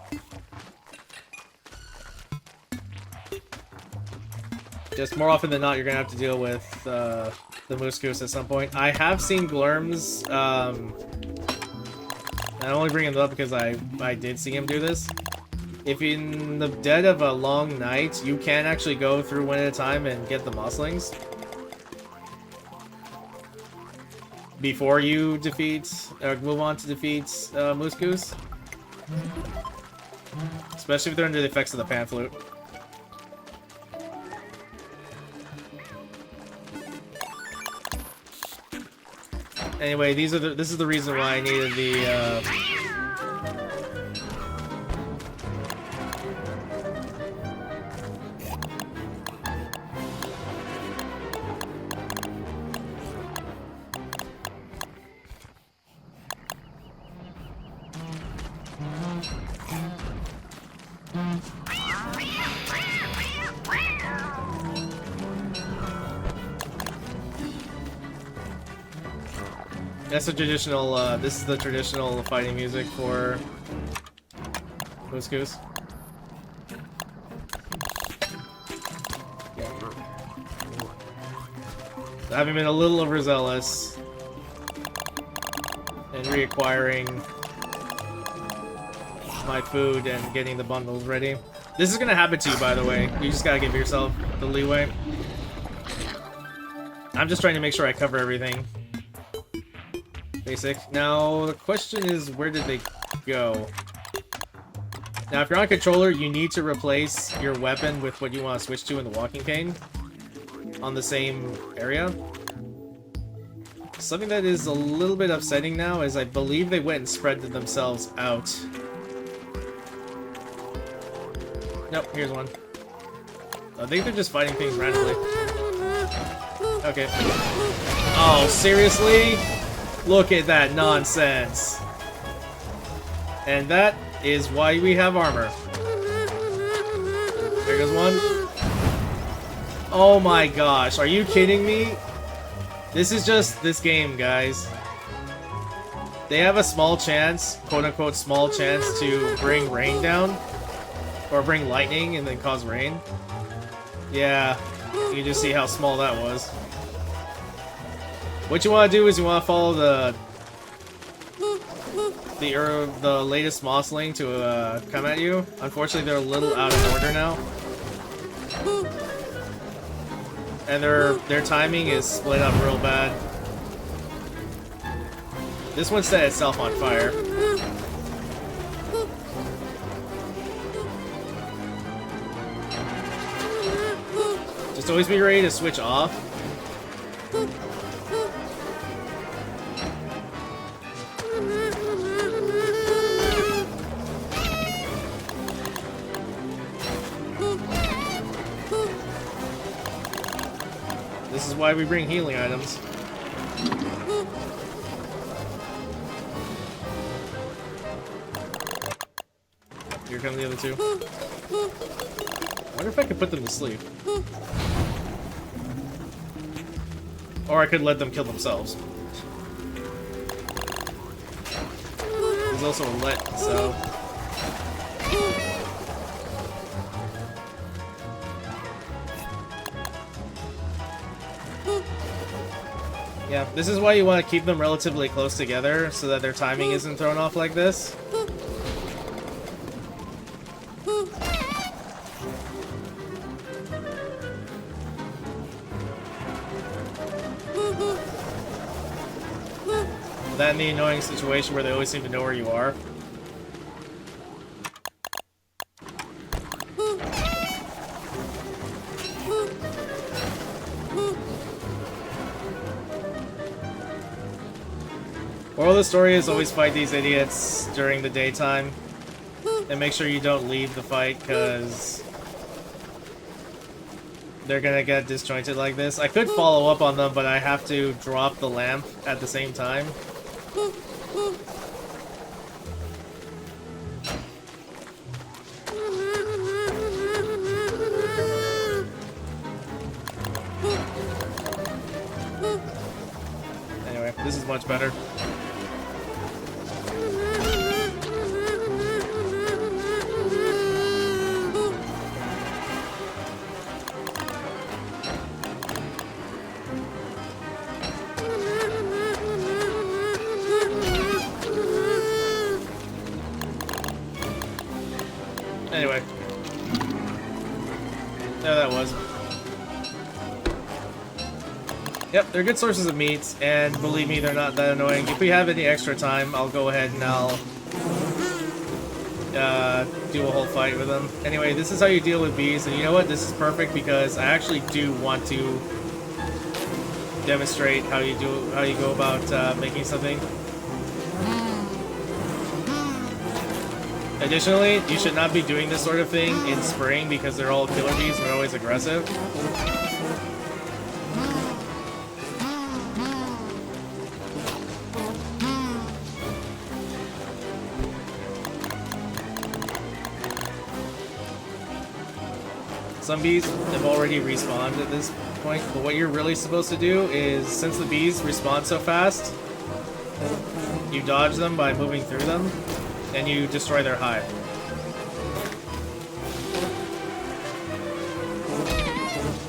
Just more often than not, you're gonna have to deal with the Moose Goose at some point. I have seen Glurms, and I'm only bringing them up because I did see him do this. If in the dead of a long night, you can actually go through one at a time and get the mosslings before you defeat, or move on to defeat Moose Goose. Especially if they're under the effects of the pan flute. Anyway, this is the reason why I needed the that's the traditional, this is the traditional fighting music for Moose Goose. Having been a little overzealous and reacquiring my food and getting the bundles ready. This is gonna happen to you, by the way. You just gotta give yourself the leeway. I'm just trying to make sure I cover everything. Basic. Now, the question is, where did they go? Now, if you're on a controller, you need to replace your weapon with what you want to switch to in the walking cane on the same area. Something that is a little bit upsetting now is I believe they went and spread themselves out. Nope, here's one. I think they're just fighting things randomly. Okay. Oh, seriously? Look at that nonsense. And that is why we have armor. There goes one. Oh my gosh, are you kidding me? This is just this game, guys. They have a small chance, quote-unquote small chance, to bring rain down. Or bring lightning and then cause rain. Yeah, you can just see how small that was. What you want to do is you want to follow the latest mossling to come at you. Unfortunately, they're a little out of order now, and their timing is split up real bad. This one set itself on fire. Just always be ready to switch off. This is why we bring healing items. Here come the other two. I wonder if I could put them to sleep. Or I could let them kill themselves. There's also a let, so... Yeah, this is why you want to keep them relatively close together, so that their timing isn't thrown off like this. That and the annoying situation where they always seem to know where you are. Moral of the story is always fight these idiots during the daytime. And make sure you don't leave the fight, because they're gonna get disjointed like this. I could follow up on them, but I have to drop the lamp at the same time. Anyway, this is much better. Anyway. There that was. Yep, they're good sources of meat, and believe me, they're not that annoying. If we have any extra time, I'll go ahead and I'll do a whole fight with them. Anyway, this is how you deal with bees, and you know what? This is perfect because I actually do want to demonstrate how you go about making something. Additionally, you should not be doing this sort of thing in spring because they're all killer bees and they're always aggressive. Some bees have already respawned at this point, but what you're really supposed to do is, since the bees respawn so fast, you dodge them by moving through them, and you destroy their hive.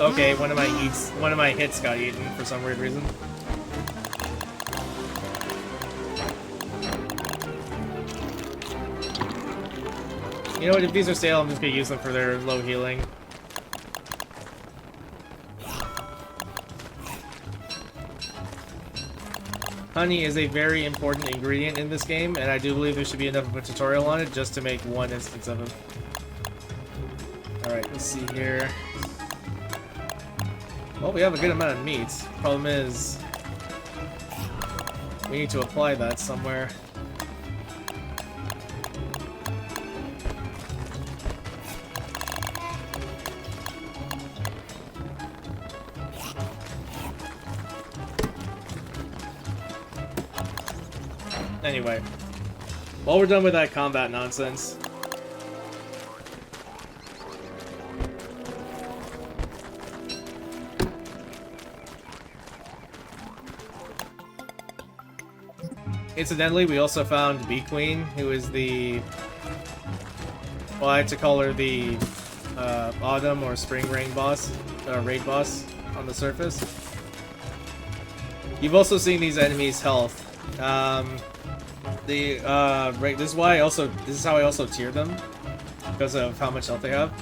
Okay, one of my hits got eaten for some weird reason. You know what, if these are stale, I'm just gonna use them for their low healing. Honey is a very important ingredient in this game, and I do believe there should be enough of a tutorial on it just to make one instance of it. Alright, let's see here. Well, we have a good amount of meat. Problem is, we need to apply that somewhere. Anyway, while we're done with that combat nonsense, incidentally, we also found Bee Queen, who is the, well, I had to call her the autumn or spring raid boss on the surface. You've also seen these enemies' health. This is how I also tier them, because of how much health they have.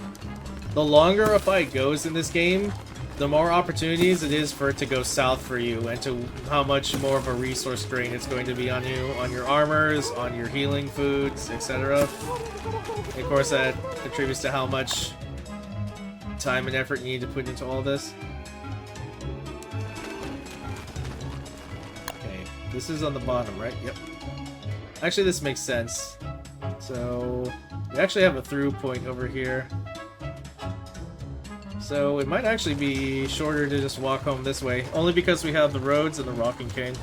The longer a fight goes in this game, the more opportunities it is for it to go south for you, and to how much more of a resource drain it's going to be on you, on your armors, on your healing foods, etc. Of course, that contributes to how much time and effort you need to put into all this. Okay, this is on the bottom, right? Yep. Actually, this makes sense. So, we actually have a through point over here. So, it might actually be shorter to just walk home this way, only because we have the roads and the rocking cane.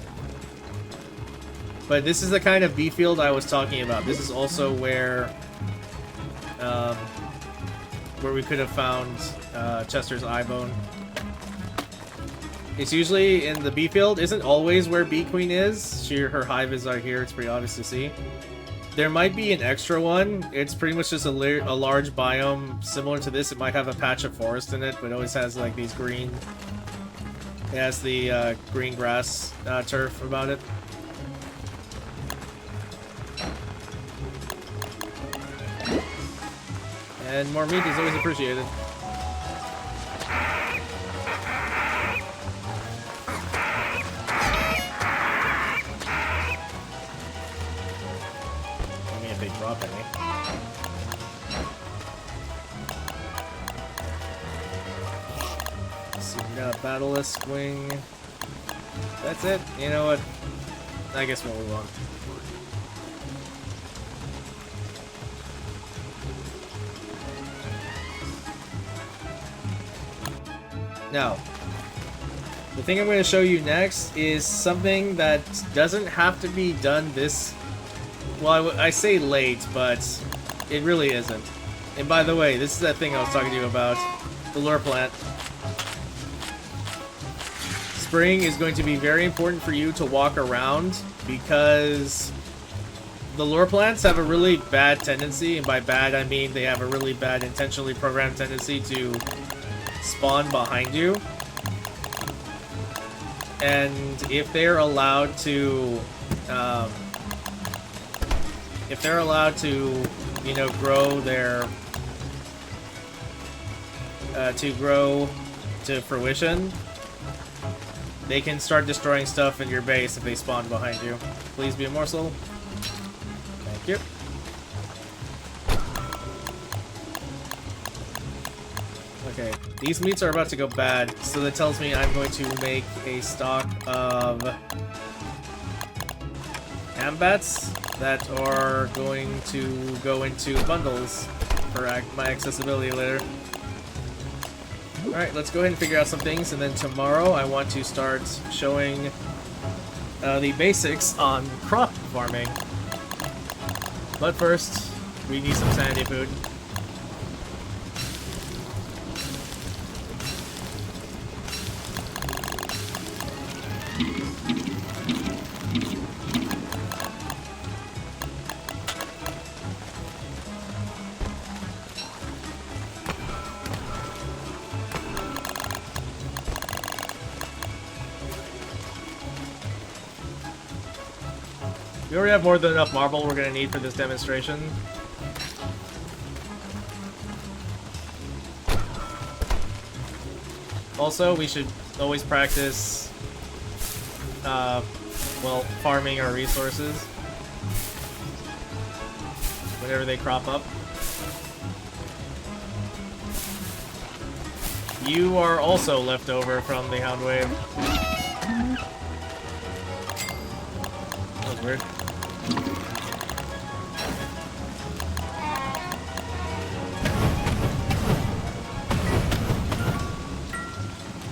But this is the kind of B field I was talking about. This is also where we could have found Chester's eye bone. It's usually in the B field. Isn't always where Bee Queen is. Her hive is right here. It's pretty obvious to see. There might be an extra one. It's pretty much just a large biome similar to this. It might have a patch of forest in it, but it always has like these green. It has the green grass turf about it. And more meat is always appreciated. Give me a big drop at me. Let's see, we got a Battleless Wing. That's it. You know what? I guess we'll move on. Now, the thing I'm going to show you next is something that doesn't have to be done this... Well, I say late, but it really isn't. And by the way, this is that thing I was talking to you about. The lure plant. Spring is going to be very important for you to walk around, because the lure plants have a really bad tendency, and by bad I mean they have a really bad intentionally programmed tendency to spawn behind you. And if they're allowed to you know, grow their to fruition, they can start destroying stuff in your base if they spawn behind you. Please be a morsel. Thank you. Okay, these meats are about to go bad, so that tells me I'm going to make a stock of ambats that are going to go into bundles for my accessibility later. Alright, let's go ahead and figure out some things, and then tomorrow I want to start showing the basics on crop farming. But first, we need some sanity food. We already have more than enough marble we're going to need for this demonstration. Also, we should always practice, well, farming our resources whenever they crop up. You are also left over from the Hound Wave. That was weird.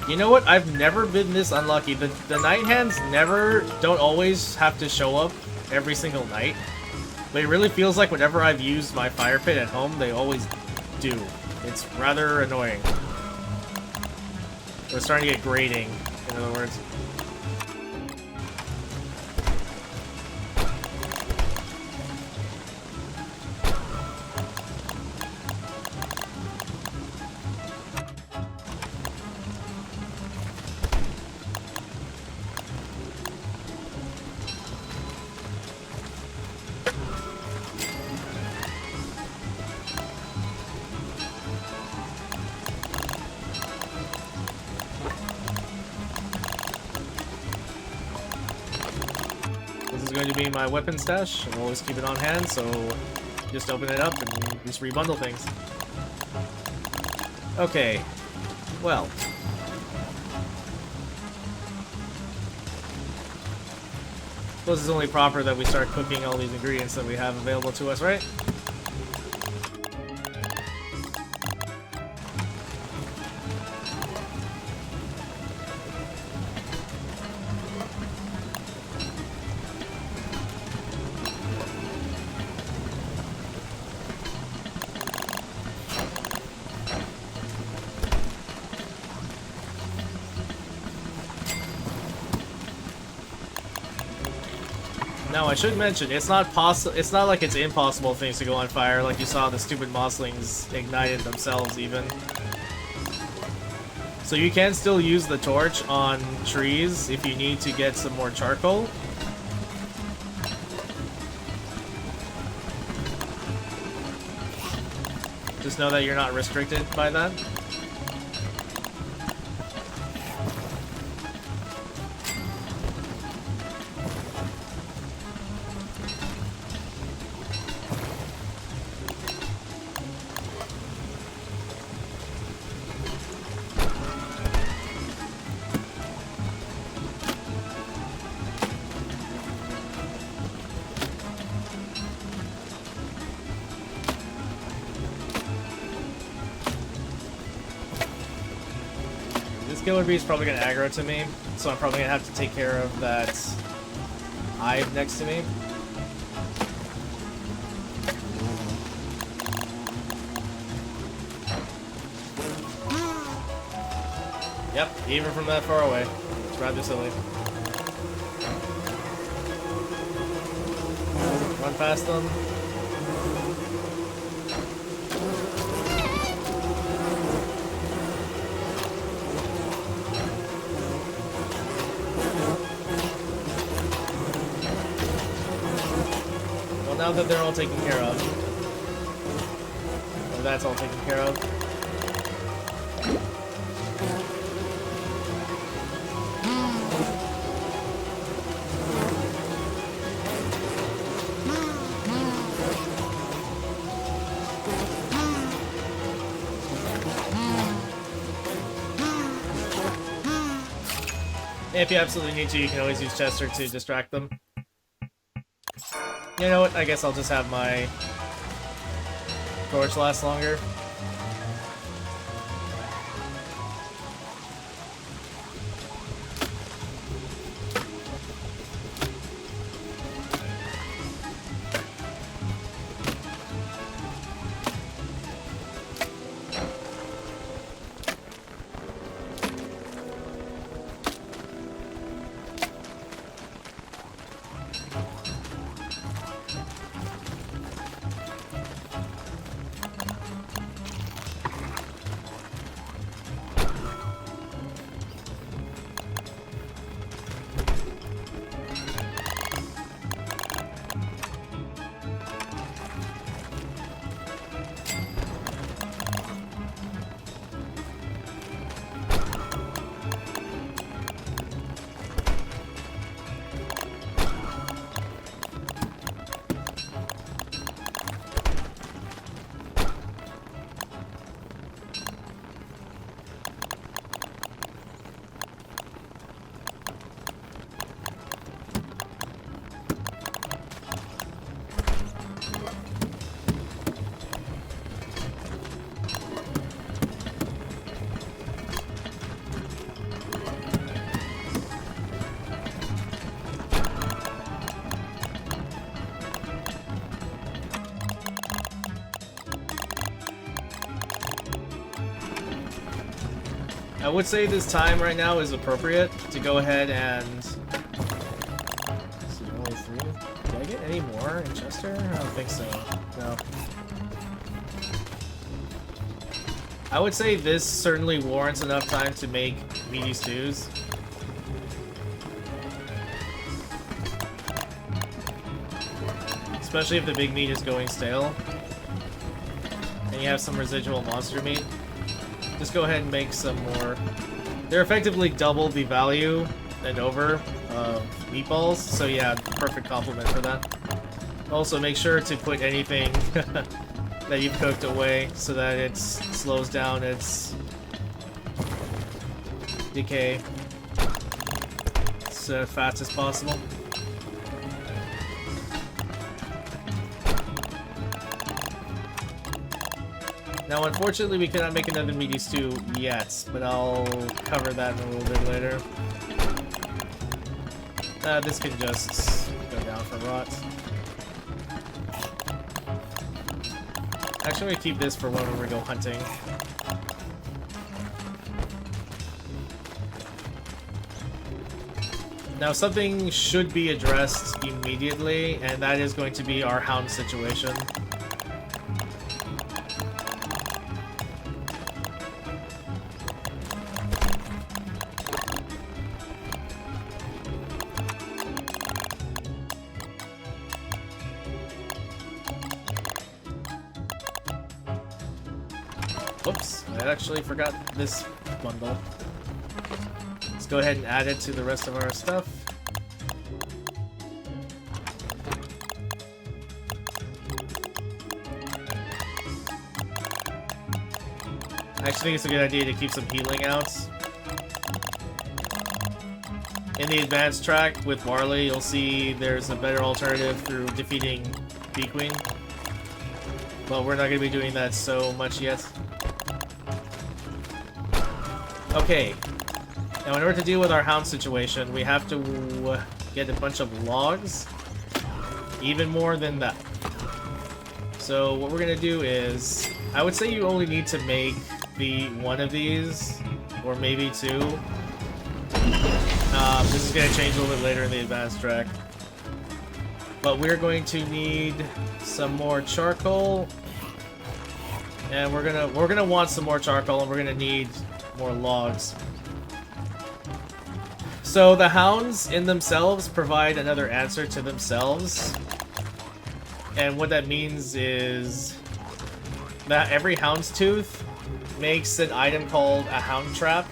You know what? I've never been this unlucky. The night hands don't always have to show up every single night. But it really feels like whenever I've used my fire pit at home, they always do. It's rather annoying. We're starting to get grating, in other words. going to be my weapon stash. I'll always keep it on hand, so just open it up and just rebundle things. Okay, well. I suppose it's only proper that we start cooking all these ingredients that we have available to us, right? Now, I should mention, it's not like it's impossible things to go on fire, like you saw the stupid moslings ignited themselves, even. So you can still use the torch on trees if you need to get some more charcoal. Just know that you're not restricted by that. Killer Bee is probably going to aggro to me, so I'm probably going to have to take care of that hive next to me. Yep, even from that far away. It's rather silly. Run past them. Now that they're all taken care of. Or that's all taken care of. If you absolutely need to, you can always use Chester to distract them. You know what? I guess I'll just have my torch last longer. I would say this time right now is appropriate to go ahead and... Let's see, only 3? Did I get any more in Chester? I don't think so. No. I would say this certainly warrants enough time to make meaty stews. Especially if the big meat is going stale. And you have some residual monster meat. Just go ahead and make some more. They're effectively double the value and over of meatballs, so yeah, perfect complement for that. Also, make sure to put anything that you've cooked away so that it slows down its decay as fast as possible. Now, unfortunately, we cannot make another meaty stew yet, but I'll cover that in a little bit later. This can just go down for rot. Actually, I'm gonna keep this for when we go hunting. Now, something should be addressed immediately, and that is going to be our hound situation. Whoops, I actually forgot this bundle. Let's go ahead and add it to the rest of our stuff. I actually think it's a good idea to keep some healing out. In the advanced track with Barley, you'll see there's a better alternative through defeating Bee Queen. But we're not going to be doing that so much yet. Okay, now in order to deal with our hound situation, we have to get a bunch of logs, even more than that. So what we're gonna do is, I would say you only need to make one of these, or maybe two. This is gonna change a little bit later in the advanced track. But we're going to need some more charcoal, and we're gonna want some more charcoal, and we're gonna need more logs. So the hounds in themselves provide another answer to themselves, and what that means is that every hound's tooth makes an item called a hound trap,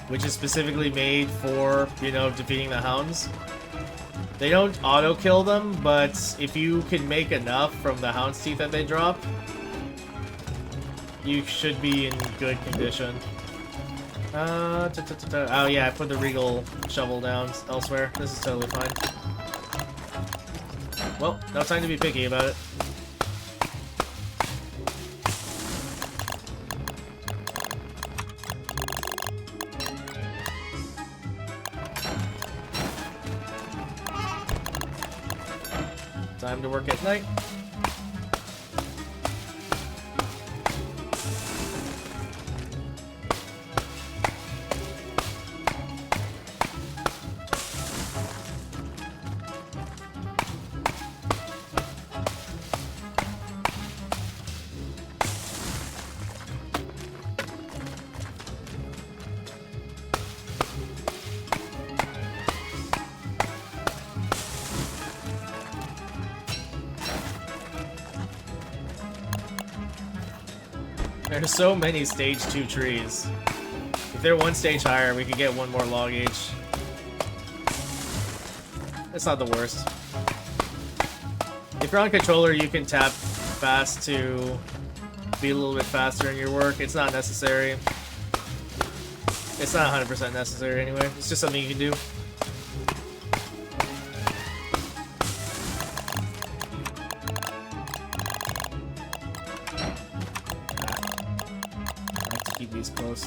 which is specifically made for, you know, defeating the hounds. They don't auto kill them, but if you can make enough from the hound's teeth that they drop, you should be in good condition. Oh yeah, I put the regal shovel down elsewhere. This is totally fine. Well, no time to be picky about it. Time to work at night. There's so many stage 2 trees. If they're one stage higher, we could get one more log each. It's not the worst. If you're on controller, you can tap fast to be a little bit faster in your work. It's not necessary. It's not 100% necessary anyway. It's just something you can do. Keep these close.